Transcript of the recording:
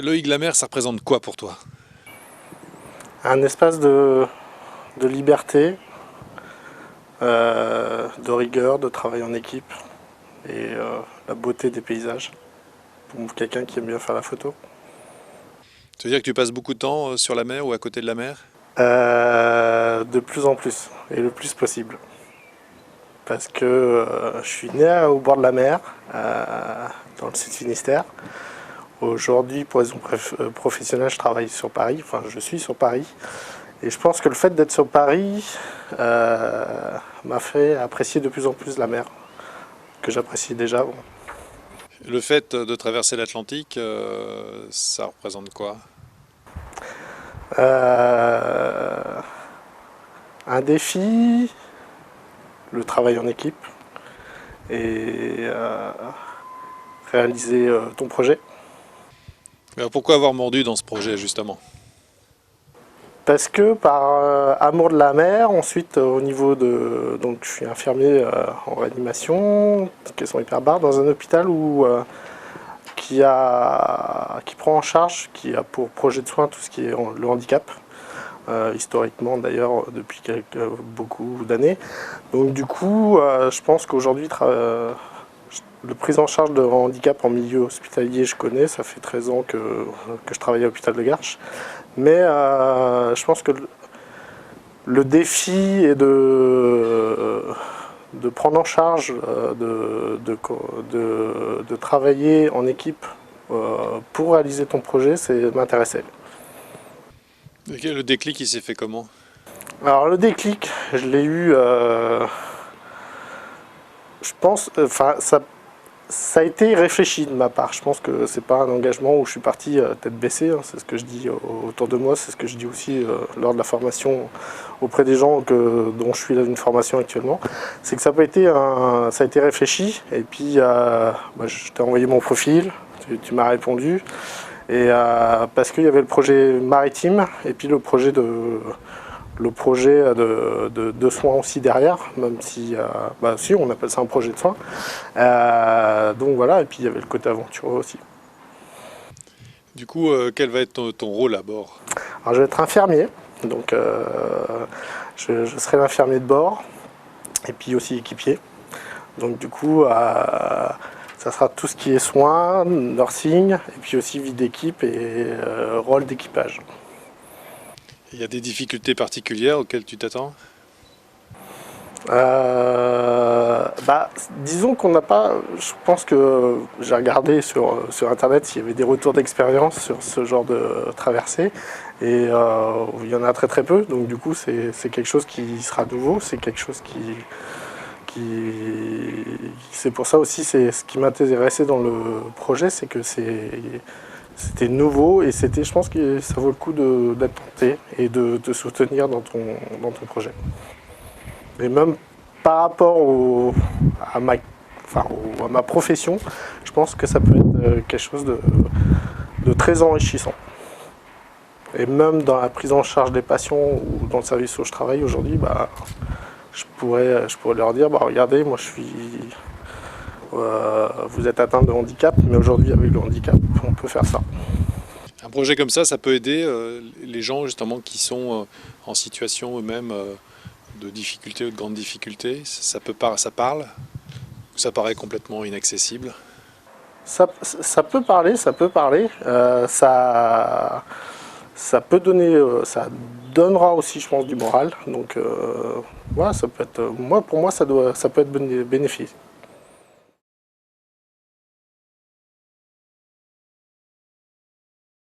Loïc, la mer, ça représente quoi pour toi? Un espace de liberté, de rigueur, de travail en équipe et la beauté des paysages pour quelqu'un qui aime bien faire la photo. Tu veux dire que tu passes beaucoup de temps sur la mer ou à côté de la mer? De plus en plus et le plus possible. Parce que je suis né au bord de la mer, dans le sud Finistère. Aujourd'hui, pour raison professionnelle, je travaille sur Paris, enfin je suis sur Paris. Et je pense que le fait d'être sur Paris m'a fait apprécier de plus en plus la mer, que j'appréciais déjà avant. Le fait de traverser l'Atlantique, ça représente quoi? Euh, un défi, le travail en équipe et réaliser ton projet. Alors, pourquoi avoir mordu dans ce projet justement? Parce que par amour de la mer, ensuite au niveau de... Donc je suis infirmier en réanimation, question hyperbare, dans un hôpital qui prend en charge, qui a pour projet de soin tout ce qui est le handicap. Historiquement d'ailleurs depuis beaucoup d'années. Donc du coup, je pense qu'aujourd'hui, le prise en charge de handicap en milieu hospitalier, je connais, ça fait 13 ans que je travaille à l'hôpital de Garches. Mais je pense que le défi est de prendre en charge, de travailler en équipe pour réaliser ton projet, c'est m'intéresser. Ok, le déclic, il s'est fait comment? Alors le déclic, je l'ai eu, je pense, enfin ça a été réfléchi de ma part. Je pense que c'est pas un engagement où je suis parti tête baissée, hein. C'est ce que je dis autour de moi, c'est ce que je dis aussi lors de la formation auprès des gens dont je suis là une formation actuellement. C'est que ça a été réfléchi. Et puis je t'ai envoyé mon profil, tu m'as répondu. Et parce qu'il y avait le projet maritime et puis le projet de soins aussi derrière, même si, si on appelle ça un projet de soins. Donc voilà, et puis il y avait le côté aventureux aussi. Du coup, quel va être ton rôle à bord? Alors je vais être infirmier, donc je serai l'infirmier de bord, et puis aussi équipier. Donc du coup, ça sera tout ce qui est soins, nursing, et puis aussi vie d'équipe et rôle d'équipage. Il y a des difficultés particulières auxquelles tu t'attends? Disons qu'on n'a pas. Je pense que j'ai regardé sur internet s'il y avait des retours d'expérience sur ce genre de traversée et il y en a très très peu. Donc du coup c'est quelque chose qui sera nouveau, c'est quelque chose c'est pour ça aussi c'est ce qui m'intéressait dans le projet, c'est que c'était nouveau et je pense que ça vaut le coup d'être tenté et de te soutenir dans ton projet. Et même par rapport à ma profession, je pense que ça peut être quelque chose de très enrichissant. Et même dans la prise en charge des patients ou dans le service où je travaille aujourd'hui, je pourrais leur dire, regardez, moi vous êtes atteint de handicap, mais aujourd'hui avec le handicap, on peut faire ça. Un projet comme ça peut aider les gens justement qui sont en situation eux-mêmes de difficulté ou de grande difficulté. Ça parle ou ça paraît complètement inaccessible? Ça peut parler, ça peut parler. Ça peut donner, ça donnera aussi, je pense, du moral. Donc, voilà, ça peut être, pour moi, ça peut être bénéfique.